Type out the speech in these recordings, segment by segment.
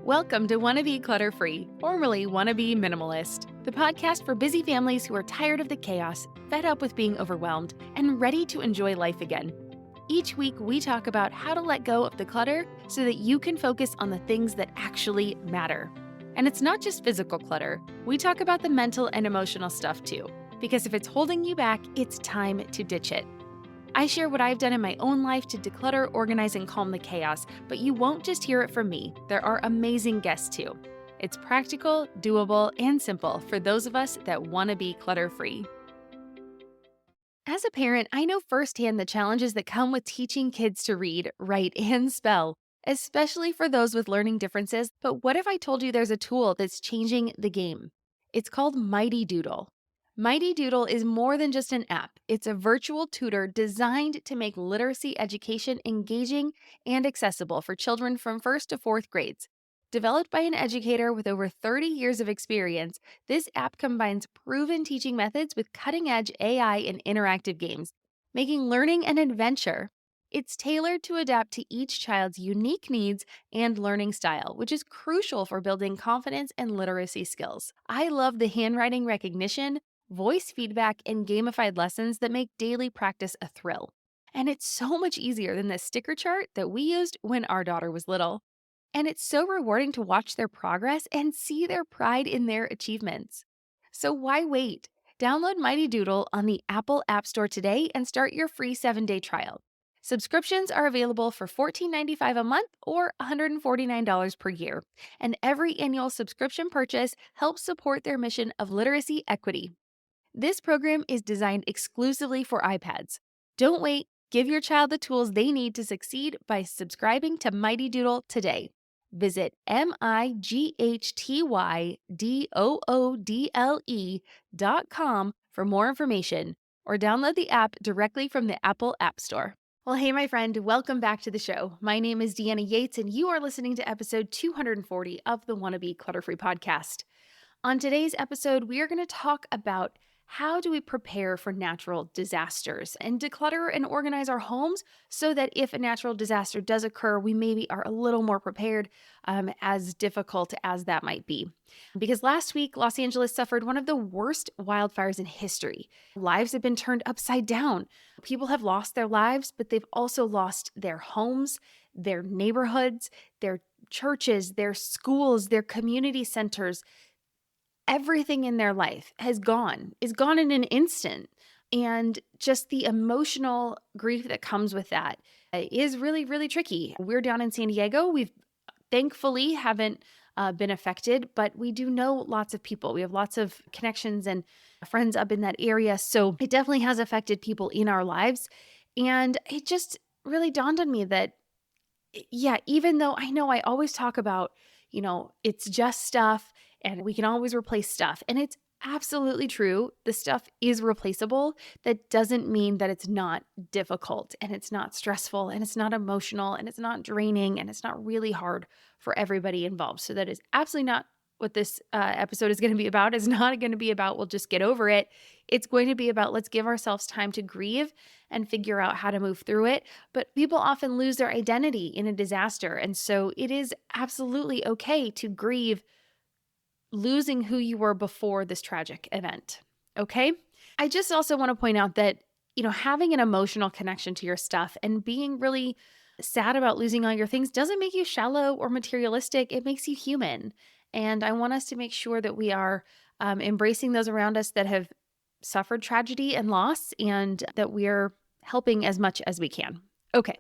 Welcome to Wannabe Clutter-Free, formerly Wannabe Minimalist, the podcast for busy families who are tired of the chaos, fed up with being overwhelmed, and ready to enjoy life again. Each week, we talk about how to let go of the clutter so that you can focus on the things that actually matter. And it's not just physical clutter. We talk about the mental and emotional stuff too, because if it's holding you back, it's time to ditch it. I share what I've done in my own life to declutter, organize, and calm the chaos, but you won't just hear it from me. There are amazing guests too. It's practical, doable, and simple for those of us that want to be clutter-free. As a parent, I know firsthand the challenges that come with teaching kids to read, write, and spell, especially for those with learning differences. But what if I told you there's a tool that's changing the game? It's called Mighty Doodle. Mighty Doodle is more than just an app. It's a virtual tutor designed to make literacy education engaging and accessible for children from 1st to 4th grades. Developed by an educator with over 30 years of experience, this app combines proven teaching methods with cutting-edge AI and interactive games, making learning an adventure. It's tailored to adapt to each child's unique needs and learning style, which is crucial for building confidence and literacy skills. I love the handwriting recognition, voice feedback, and gamified lessons that make daily practice a thrill. And it's so much easier than the sticker chart that we used when our daughter was little. And it's so rewarding to watch their progress and see their pride in their achievements. So why wait? Download Mighty Doodle on the Apple App Store today and start your free 7-day trial. Subscriptions are available for $14.95 a month or $149 per year. And every annual subscription purchase helps support their mission of literacy equity. This program is designed exclusively for iPads. Don't wait. Give your child the tools they need to succeed by subscribing to Mighty Doodle today. Visit MIGHTYDOODLE.com for more information or download the app directly from the Apple App Store. Well, hey, my friend, welcome back to the show. My name is Deanna Yates, and you are listening to episode 240 of the Wannabe Clutter-Free podcast. On today's episode, we are going to talk about how do we prepare for natural disasters and declutter and organize our homes so that if a natural disaster does occur, we maybe are a little more prepared, as difficult as that might be. Because last week, Los Angeles suffered one of the worst wildfires in history. Lives have been turned upside down. People have lost their lives, but they've also lost their homes, their neighborhoods, their churches, their schools, their community centers. Everything in their life is gone in an instant. And just the emotional grief that comes with that is really, really tricky. We're down in San Diego. We've thankfully haven't been affected, but we do know lots of people. We have lots of connections and friends up in that area. So it definitely has affected people in our lives. And it just really dawned on me that, yeah, even though I know I always talk about, it's just stuff and we can always replace stuff. And it's absolutely true. The stuff is replaceable. That doesn't mean that it's not difficult and it's not stressful and it's not emotional and it's not draining and it's not really hard for everybody involved. So that is absolutely not what this episode is going to be about. It's not going to be about, we'll just get over it. It's going to be about, let's give ourselves time to grieve and figure out how to move through it. But people often lose their identity in a disaster. And so it is absolutely okay to grieve losing who you were before this tragic event. Okay? I just also want to point out that, having an emotional connection to your stuff and being really sad about losing all your things doesn't make you shallow or materialistic. It makes you human. And I want us to make sure that we are embracing those around us that have suffered tragedy and loss and that we are helping as much as we can. Okay.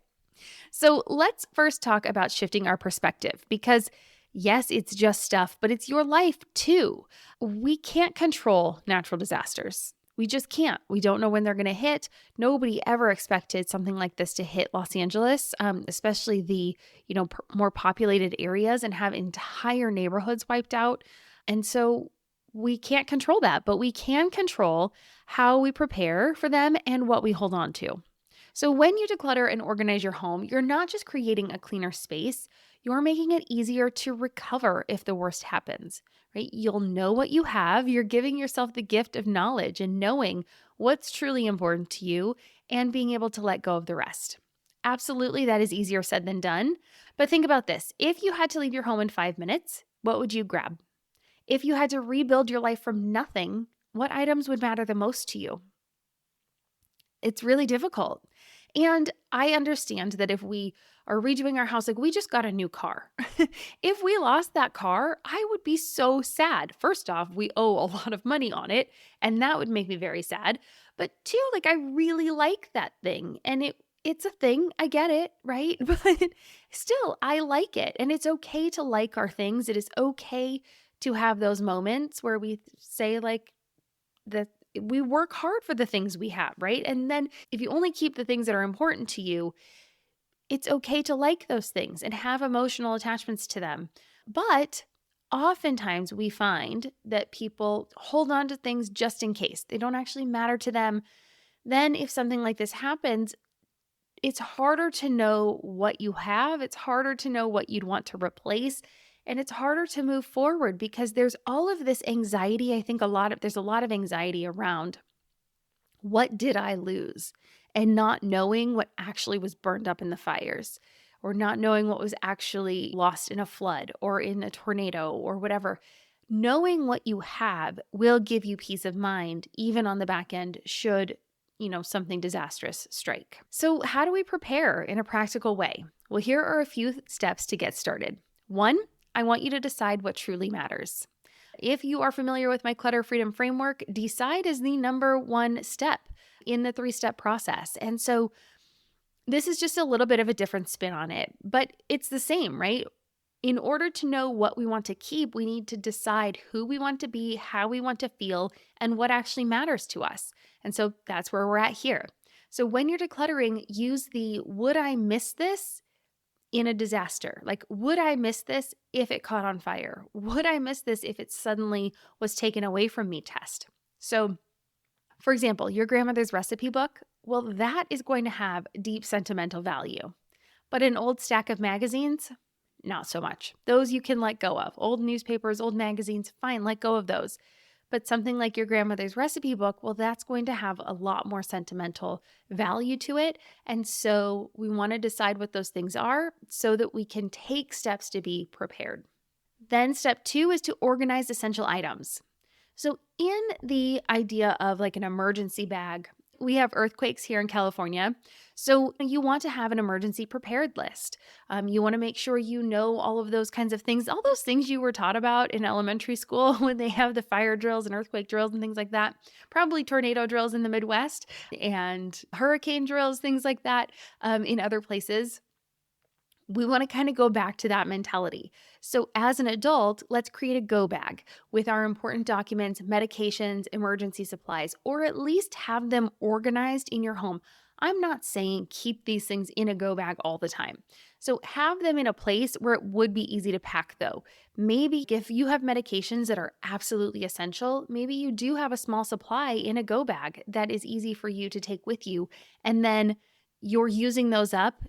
So let's first talk about shifting our perspective because yes, it's just stuff, but it's your life too. We can't control natural disasters. We just can't. We don't know when they're going to hit. Nobody ever expected something like this to hit Los Angeles, especially the, more populated areas and have entire neighborhoods wiped out. And so we can't control that, but we can control how we prepare for them and what we hold on to. So when you declutter and organize your home, you're not just creating a cleaner space, you're making it easier to recover if the worst happens, right? You'll know what you have. You're giving yourself the gift of knowledge and knowing what's truly important to you and being able to let go of the rest. absolutely that is easier said than done. But think about this. If you had to leave your home in 5 minutes, what would you grab? If you had to rebuild your life from nothing, what items would matter the most to you? It's really difficult. And I understand that if we are redoing our house, like we just got a new car. If we lost that car, I would be so sad. First off, we owe a lot of money on it, and that would make me very sad. But two, like I really like that thing and it's a thing. I get it, right? But still, I like it. And it's okay to like our things. It is okay to have those moments where we say like that we work hard for the things we have, right? And then if you only keep the things that are important to you, it's okay to like those things and have emotional attachments to them. But oftentimes we find that people hold on to things just in case. They don't actually matter to them. Then if something like this happens, it's harder to know what you have. It's harder to know what you'd want to replace. And it's harder to move forward because there's all of this anxiety. I think there's a lot of anxiety around what did I lose? And not knowing what actually was burned up in the fires, or not knowing what was actually lost in a flood or in a tornado or whatever. Knowing what you have will give you peace of mind, even on the back end, should something disastrous strike. So how do we prepare in a practical way? Well, here are a few steps to get started. One, I want you to decide what truly matters. If you are familiar with my clutter freedom framework, decide is the number one step in the 3-step process. And so this is just a little bit of a different spin on it, but it's the same, right? In order to know what we want to keep, we need to decide who we want to be, how we want to feel, and what actually matters to us. And so that's where we're at here. So when you're decluttering, use the would I miss this in a disaster? Like, would I miss this if it caught on fire? Would I miss this if it suddenly was taken away from me test? So, for example, your grandmother's recipe book, well, that is going to have deep sentimental value. But an old stack of magazines, not so much. Those you can let go of. Old newspapers, old magazines, fine, let go of those. But something like your grandmother's recipe book, well, that's going to have a lot more sentimental value to it. And so we want to decide what those things are so that we can take steps to be prepared. Then step 2 is to organize essential items. So in the idea of like an emergency bag, we have earthquakes here in California. So you want to have an emergency prepared list. You want to make sure you know all of those kinds of things, all those things you were taught about in elementary school when they have the fire drills and earthquake drills and things like that. Probably tornado drills in the Midwest and hurricane drills, things like that in other places. We want to kind of go back to that mentality. So as an adult, let's create a go bag with our important documents, medications, emergency supplies, or at least have them organized in your home. I'm not saying keep these things in a go bag all the time. So have them in a place where it would be easy to pack though. Maybe if you have medications that are absolutely essential, maybe you do have a small supply in a go bag that is easy for you to take with you. And then you're using those up.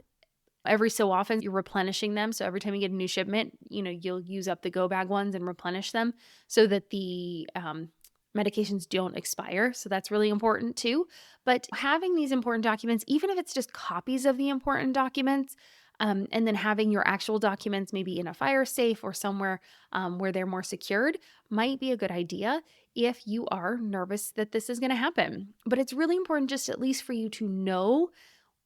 Every so often, you're replenishing them. So every time you get a new shipment, you'll use up the go bag ones and replenish them so that the medications don't expire. So that's really important too. But having these important documents, even if it's just copies of the important documents, and then having your actual documents maybe in a fire safe or somewhere where they're more secured might be a good idea if you are nervous that this is going to happen. But it's really important just at least for you to know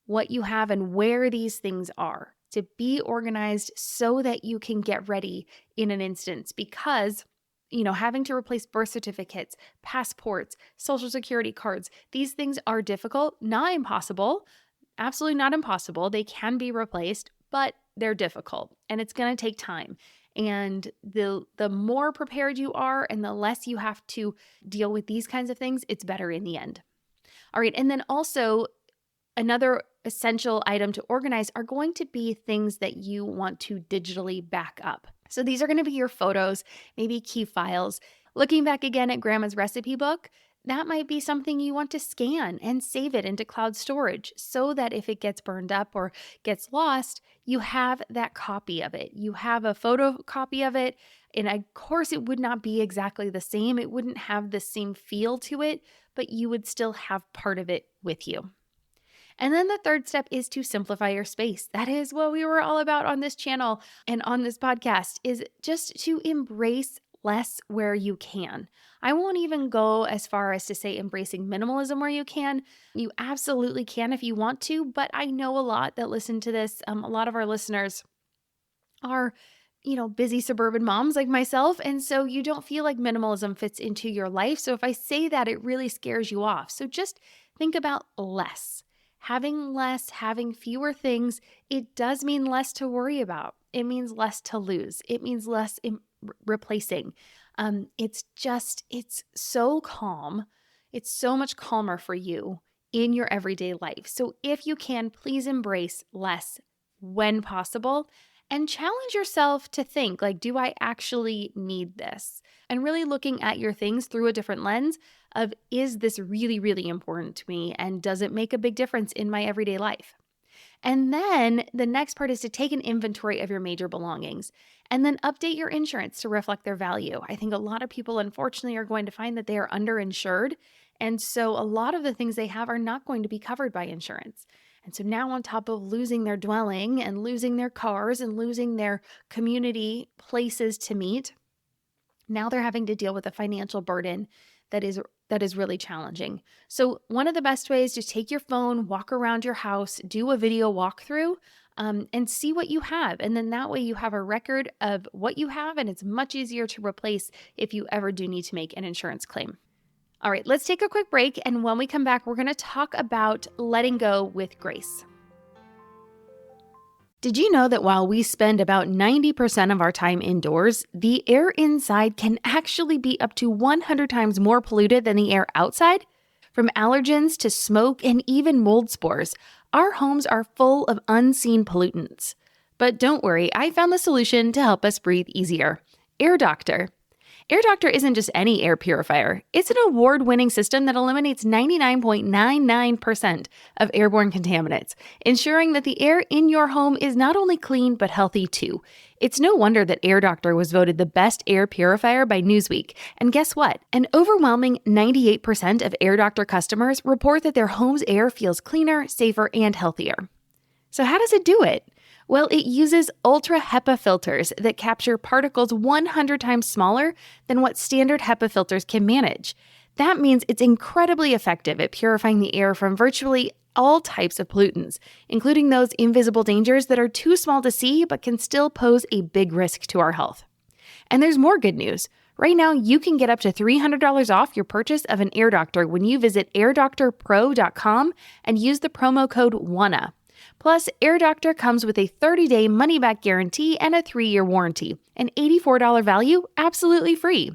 what you have and where these things are, to be organized so that you can get ready in an instance. Because, having to replace birth certificates, passports, social security cards, these things are difficult, not impossible, absolutely not impossible. They can be replaced, but they're difficult and it's going to take time. And the more prepared you are and the less you have to deal with these kinds of things, it's better in the end. All right. And then also, another essential item to organize are going to be things that you want to digitally back up. So these are going to be your photos, maybe key files. Looking back again at Grandma's recipe book, that might be something you want to scan and save it into cloud storage so that if it gets burned up or gets lost, you have that copy of it. You have a photocopy of it. And of course, it would not be exactly the same. It wouldn't have the same feel to it, but you would still have part of it with you. And then the third step is to simplify your space. That is what we were all about on this channel and on this podcast, is just to embrace less where you can. I won't even go as far as to say embracing minimalism where you can. You absolutely can if you want to, but I know a lot that listen to this. A lot of our listeners are, busy suburban moms like myself. And so you don't feel like minimalism fits into your life. So if I say that, it really scares you off. So just think about less. Having less, having fewer things, it does mean less to worry about. It means less to lose. It means less replacing. It's so calm. It's so much calmer for you in your everyday life. So if you can, please embrace less when possible. And challenge yourself to think, like, do I actually need this? And really looking at your things through a different lens of, is this really, really important to me? And does it make a big difference in my everyday life? And then the next part is to take an inventory of your major belongings and then update your insurance to reflect their value. I think a lot of people, unfortunately, are going to find that they are underinsured. And so a lot of the things they have are not going to be covered by insurance. And so now, on top of losing their dwelling and losing their cars and losing their community places to meet, now they're having to deal with a financial burden that is really challenging. So one of the best ways is to take your phone, walk around your house, do a video walkthrough, and see what you have. And then that way you have a record of what you have, and it's much easier to replace if you ever do need to make an insurance claim. All right, let's take a quick break. And when we come back, we're going to talk about letting go with grace. Did you know that while we spend about 90% of our time indoors, the air inside can actually be up to 100 times more polluted than the air outside? From allergens to smoke and even mold spores, our homes are full of unseen pollutants. But don't worry, I found the solution to help us breathe easier. Air Doctor. Air Doctor isn't just any air purifier. It's an award-winning system that eliminates 99.99% of airborne contaminants, ensuring that the air in your home is not only clean but healthy too. It's no wonder that Air Doctor was voted the best air purifier by Newsweek. And guess what? An overwhelming 98% of Air Doctor customers report that their home's air feels cleaner, safer, and healthier. So how does it do it? Well, it uses ultra HEPA filters that capture particles 100 times smaller than what standard HEPA filters can manage. That means it's incredibly effective at purifying the air from virtually all types of pollutants, including those invisible dangers that are too small to see but can still pose a big risk to our health. And there's more good news. Right now, you can get up to $300 off your purchase of an Air Doctor when you visit airdoctorpro.com and use the promo code WANNA. Plus, Air Doctor comes with a 30-day money-back guarantee and a 3-year warranty, an $84 value absolutely free.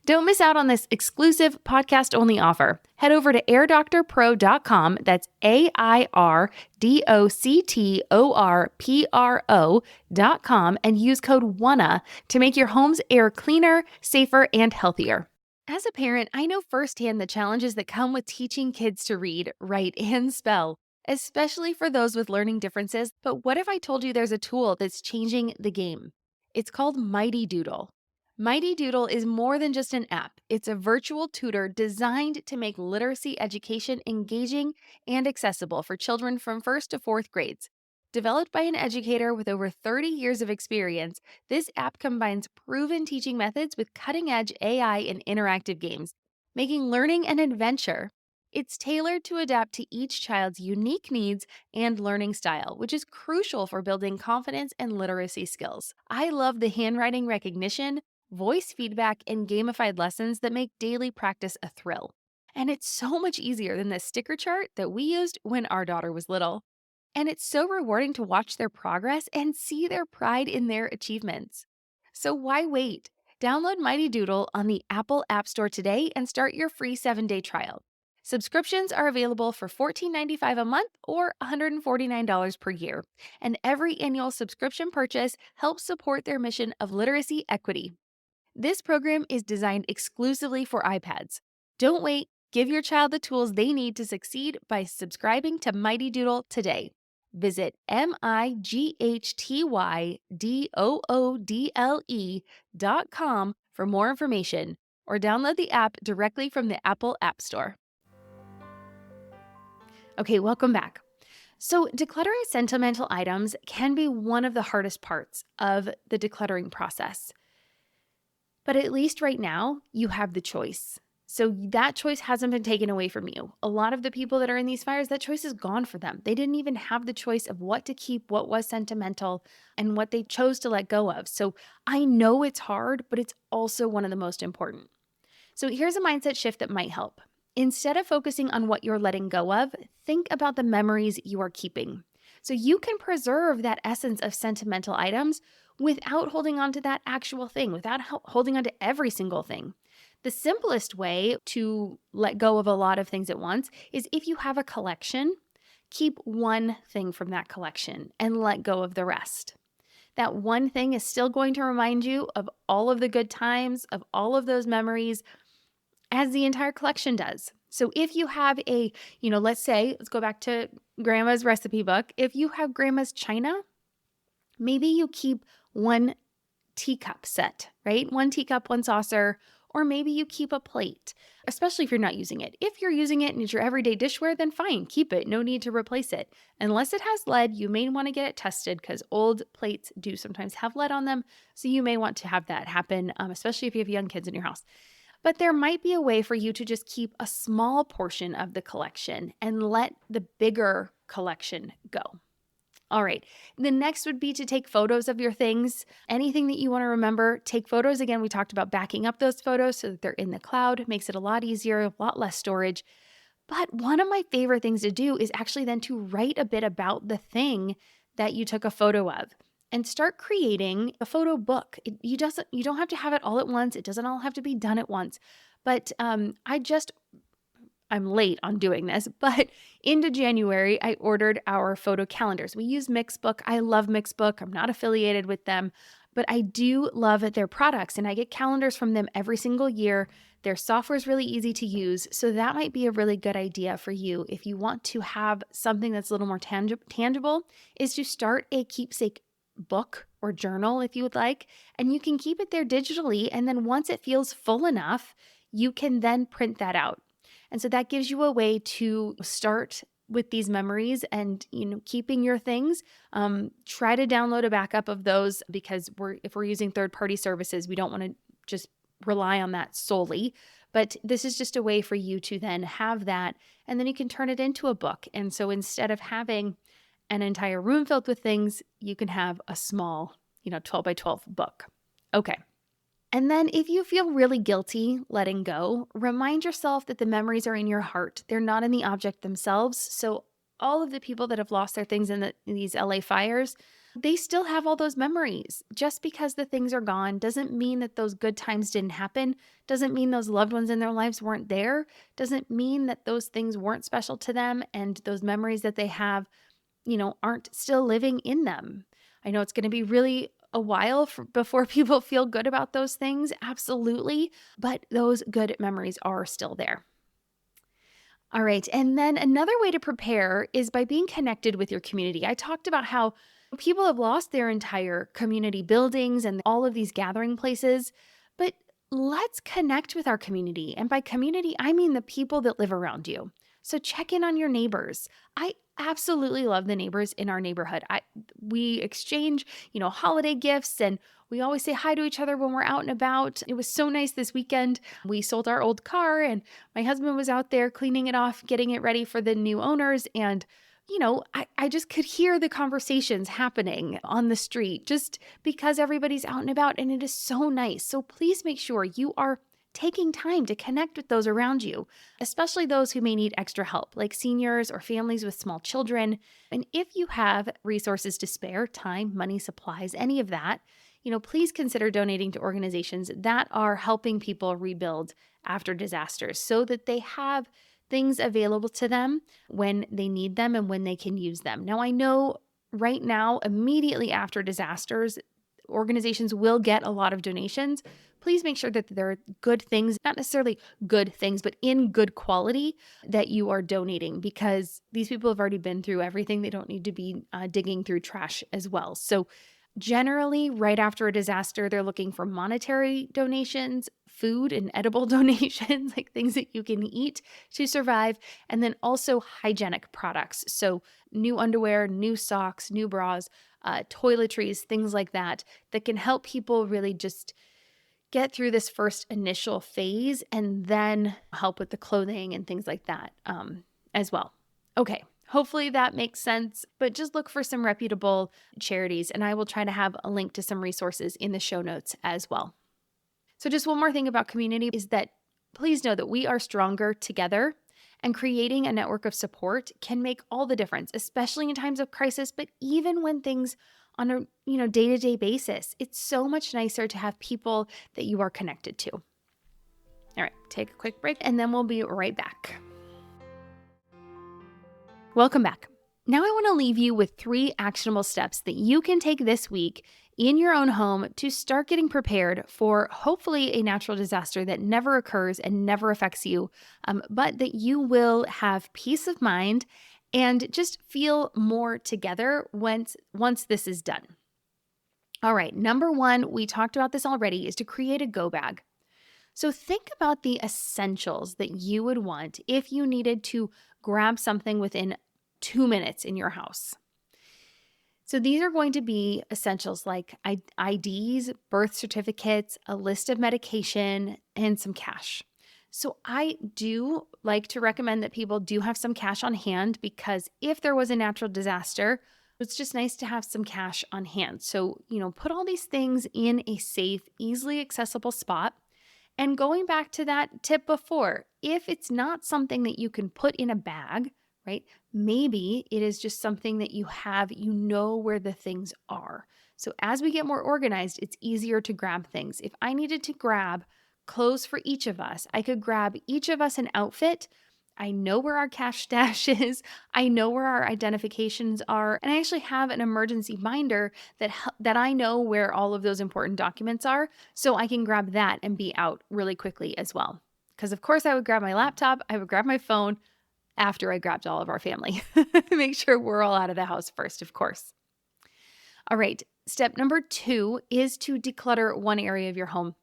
Don't miss out on this exclusive podcast-only offer. Head over to airdoctorpro.com, that's airdoctorpro.com, and use code WANNA to make your home's air cleaner, safer, and healthier. As a parent, I know firsthand the challenges that come with teaching kids to read, write, and spell, especially for those with learning differences. But what if I told you there's a tool that's changing the game? It's called Mighty Doodle. Mighty Doodle is more than just an app. It's a virtual tutor designed to make literacy education engaging and accessible for children from 1st to 4th grades. Developed by an educator with over 30 years of experience, this app combines proven teaching methods with cutting-edge AI and interactive games, making learning an adventure. It's tailored to adapt to each child's unique needs and learning style, which is crucial for building confidence and literacy skills. I love the handwriting recognition, voice feedback, and gamified lessons that make daily practice a thrill. And it's so much easier than the sticker chart that we used when our daughter was little. And it's so rewarding to watch their progress and see their pride in their achievements. So why wait? Download Mighty Doodle on the Apple App Store today and start your free 7-day trial. Subscriptions are available for $14.95 a month or $149 per year, and every annual subscription purchase helps support their mission of literacy equity. This program is designed exclusively for iPads. Don't wait. Give your child the tools they need to succeed by subscribing to Mighty Doodle today. Visit MIGHTYDOODLE.com for more information or download the app directly from the Apple App Store. Okay, welcome back. So, decluttering sentimental items can be one of the hardest parts of the decluttering process. But at least right now, you have the choice. So, that choice hasn't been taken away from you. A lot of the people that are in these fires, that choice is gone for them. They didn't even have the choice of what to keep, what was sentimental, and what they chose to let go of. So, I know it's hard, but it's also one of the most important. So here's a mindset shift that might help. Instead of focusing on what you're letting go of, think about the memories you are keeping. So you can preserve that essence of sentimental items without holding on to that actual thing, without holding on to every single thing. The simplest way to let go of a lot of things at once is if you have a collection, keep one thing from that collection and let go of the rest. That one thing is still going to remind you of all of the good times, of all of those memories, as the entire collection does. So if you have let's go back to grandma's recipe book. If you have grandma's china, maybe you keep one teacup set, right? One teacup, one saucer, or maybe you keep a plate, especially if you're not using it. If you're using it and it's your everyday dishware, then fine, keep it. No need to replace it. Unless it has lead, you may want to get it tested because old plates do sometimes have lead on them. So you may want to have that happen, especially if you have young kids in your house. But there might be a way for you to just keep a small portion of the collection and let the bigger collection go. All right. The next would be to take photos of your things. Anything that you want to remember, take photos. Again, we talked about backing up those photos so that they're in the cloud. Makes it a lot easier, a lot less storage. But one of my favorite things to do is actually then to write a bit about the thing that you took a photo of and start creating a photo book. You don't have to have it all at once. It doesn't all have to be done at once. But I'm late on doing this, but into January, I ordered our photo calendars. We use Mixbook. I love Mixbook. I'm not affiliated with them, but I do love their products, and I get calendars from them every single year. Their software is really easy to use, so that might be a really good idea for you if you want to have something that's a little more tangible, is to start a keepsake book or journal if you would like, and you can keep it there digitally, and then once it feels full enough, you can then print that out. And so that gives you a way to start with these memories and, keeping your things. Try to download a backup of those because if we're using third-party services, we don't want to just rely on that solely. But this is just a way for you to then have that, and then you can turn it into a book. And so instead of having an entire room filled with things, you can have a small, 12 by 12 book. Okay. And then if you feel really guilty letting go, remind yourself that the memories are in your heart. They're not in the object themselves. So all of the people that have lost their things in these LA fires, they still have all those memories. Just because the things are gone doesn't mean that those good times didn't happen, doesn't mean those loved ones in their lives weren't there, doesn't mean that those things weren't special to them and those memories that they have, aren't still living in them. I know it's going to be really a while before people feel good about those things, absolutely, but those good memories are still there. All right, and then another way to prepare is by being connected with your community. I talked about how people have lost their entire community buildings and all of these gathering places, but let's connect with our community. And by community, I mean the people that live around you. So check in on your neighbors. I absolutely love the neighbors in our neighborhood. We exchange, holiday gifts, and we always say hi to each other when we're out and about. It was so nice this weekend. We sold our old car, and my husband was out there cleaning it off, getting it ready for the new owners. And I just could hear the conversations happening on the street just because everybody's out and about, and it is so nice. So please make sure you are taking time to connect with those around you, especially those who may need extra help, like seniors or families with small children. And if you have resources to spare, time, money, supplies, any of that, please consider donating to organizations that are helping people rebuild after disasters so that they have things available to them when they need them and when they can use them. Now, I know right now, immediately after disasters, organizations will get a lot of donations. Please make sure that there are good things, not necessarily good things, but in good quality that you are donating, because these people have already been through everything. They don't need to be digging through trash as well. So generally, right after a disaster, they're looking for monetary donations, food and edible donations, like things that you can eat to survive, and then also hygienic products. So new underwear, new socks, new bras, toiletries, things like that, that can help people really just get through this first initial phase and then help with the clothing and things like that as well. Okay, hopefully that makes sense, but just look for some reputable charities, and I will try to have a link to some resources in the show notes as well. So just one more thing about community is that please know that we are stronger together, and creating a network of support can make all the difference, especially in times of crisis, but even when things on a day-to-day basis. It's so much nicer to have people that you are connected to. All right, take a quick break and then we'll be right back. Welcome back. Now I want to leave you with 3 actionable steps that you can take this week in your own home to start getting prepared for hopefully a natural disaster that never occurs and never affects you, but that you will have peace of mind and just feel more together once this is done. All right, number 1, we talked about this already, is to create a go bag. So think about the essentials that you would want if you needed to grab something within 2 minutes in your house. So these are going to be essentials like IDs, birth certificates, a list of medication, and some cash. So I do like to recommend that people do have some cash on hand, because if there was a natural disaster, it's just nice to have some cash on hand. So, put all these things in a safe, easily accessible spot. And going back to that tip before, if it's not something that you can put in a bag, right? Maybe it is just something that you have, where the things are. So as we get more organized, it's easier to grab things. If I needed to grab clothes for each of us, I could grab each of us an outfit. I know where our cash stash is. I know where our identifications are. And I actually have an emergency binder that I know where all of those important documents are. So I can grab that and be out really quickly as well. Because of course I would grab my laptop, I would grab my phone after I grabbed all of our family. Make sure we're all out of the house first, of course. All right, step number 2 is to declutter one area of your home.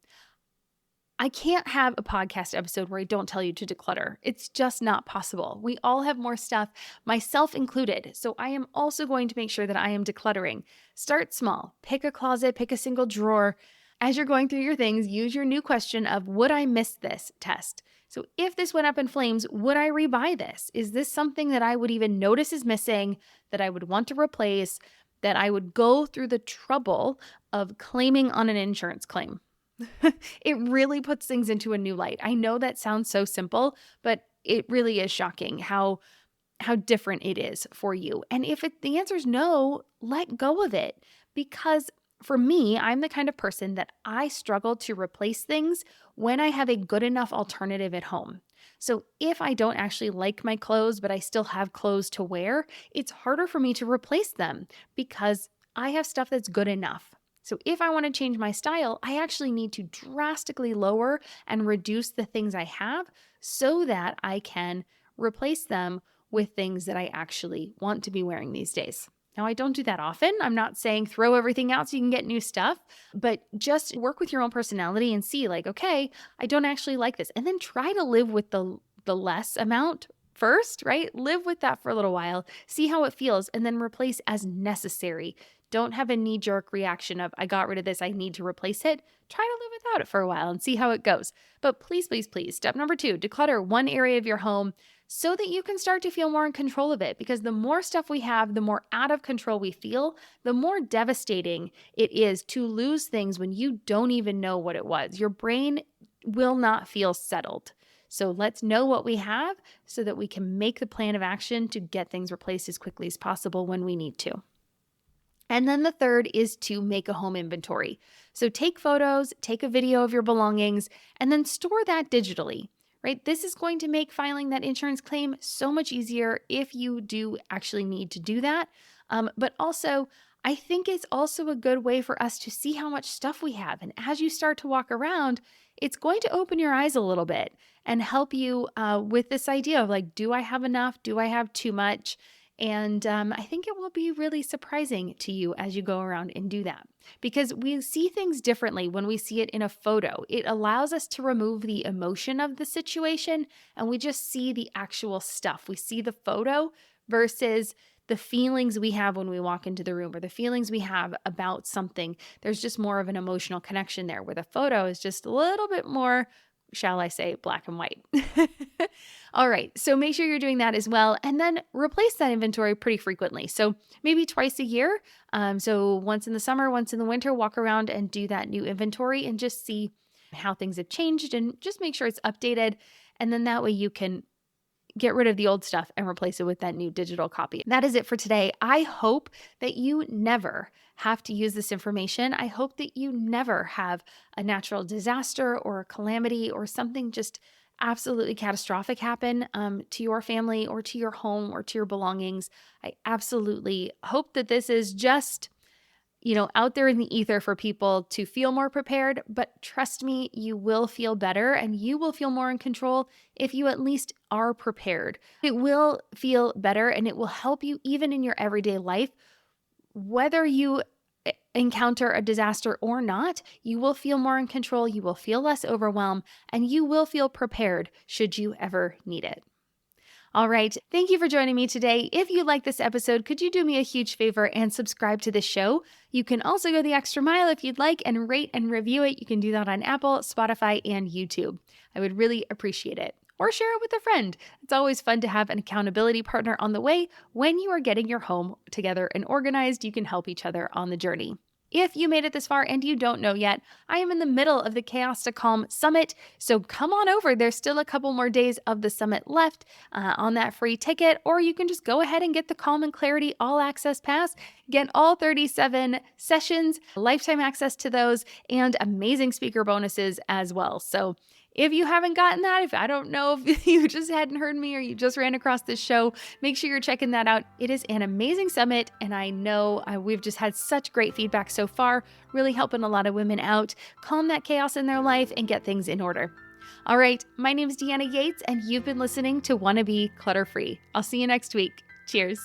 I can't have a podcast episode where I don't tell you to declutter. It's just not possible. We all have more stuff, myself included. So I am also going to make sure that I am decluttering. Start small. Pick a closet, pick a single drawer. As you're going through your things, use your new question of, would I miss this test? So if this went up in flames, would I rebuy this? Is this something that I would even notice is missing, that I would want to replace, that I would go through the trouble of claiming on an insurance claim? It really puts things into a new light. I know that sounds so simple, but it really is shocking how different it is for you. And if the answer is no, let go of it. Because for me, I'm the kind of person that I struggle to replace things when I have a good enough alternative at home. So if I don't actually like my clothes, but I still have clothes to wear, it's harder for me to replace them because I have stuff that's good enough. So if I want to change my style, I actually need to drastically lower and reduce the things I have so that I can replace them with things that I actually want to be wearing these days. Now, I don't do that often. I'm not saying throw everything out so you can get new stuff, but just work with your own personality and see like, okay, I don't actually like this. And then try to live with the less amount first, right? Live with that for a little while, see how it feels, and then replace as necessary. Don't have a knee-jerk reaction of, I got rid of this, I need to replace it. Try to live without it for a while and see how it goes. But please, please, please, step number 2, declutter one area of your home so that you can start to feel more in control of it. Because the more stuff we have, the more out of control we feel, the more devastating it is to lose things when you don't even know what it was. Your brain will not feel settled. So let's know what we have so that we can make the plan of action to get things replaced as quickly as possible when we need to. And then the third is to make a home inventory. So take photos, take a video of your belongings, and then store that digitally, right? This is going to make filing that insurance claim so much easier if you do actually need to do that. But also, I think it's also a good way for us to see how much stuff we have. And as you start to walk around, it's going to open your eyes a little bit and help you with this idea of like, do I have enough? Do I have too much? And I think it will be really surprising to you as you go around and do that, because we see things differently when we see it in a photo. It allows us to remove the emotion of the situation and we just see the actual stuff. We see the photo versus the feelings we have when we walk into the room or the feelings we have about something. There's just more of an emotional connection there, where the photo is just a little bit more, shall I say, black and white. All right, so make sure you're doing that as well. And then replace that inventory pretty frequently. So maybe twice a year. So once in the summer, once in the winter, walk around and do that new inventory and just see how things have changed and just make sure it's updated. And then that way you can get rid of the old stuff and replace it with that new digital copy. That is it for today. I hope that you never have to use this information. I hope that you never have a natural disaster or a calamity or something just absolutely catastrophic happen to your family or to your home or to your belongings. I absolutely hope that this is just out there in the ether for people to feel more prepared. But trust me, you will feel better and you will feel more in control if you at least are prepared. It will feel better and it will help you even in your everyday life. Whether you encounter a disaster or not, you will feel more in control, you will feel less overwhelmed, and you will feel prepared should you ever need it. All right. Thank you for joining me today. If you like this episode, could you do me a huge favor and subscribe to the show? You can also go the extra mile if you'd like and rate and review it. You can do that on Apple, Spotify, and YouTube. I would really appreciate it. Or share it with a friend. It's always fun to have an accountability partner on the way. When you are getting your home together and organized, you can help each other on the journey. If you made it this far and you don't know yet, I am in the middle of the Chaos to Calm Summit, so come on over. There's still a couple more days of the summit left on that free ticket, or you can just go ahead and get the Calm and Clarity All Access Pass, get all 37 sessions, lifetime access to those, and amazing speaker bonuses as well. So if you haven't gotten that, if I don't know if you just hadn't heard me or you just ran across this show, make sure you're checking that out. It is an amazing summit, and I know we've just had such great feedback so far, really helping a lot of women out, calm that chaos in their life, and get things in order. All right, my name is Deanna Yates, and you've been listening to Wannabe Clutter Free. I'll see you next week. Cheers.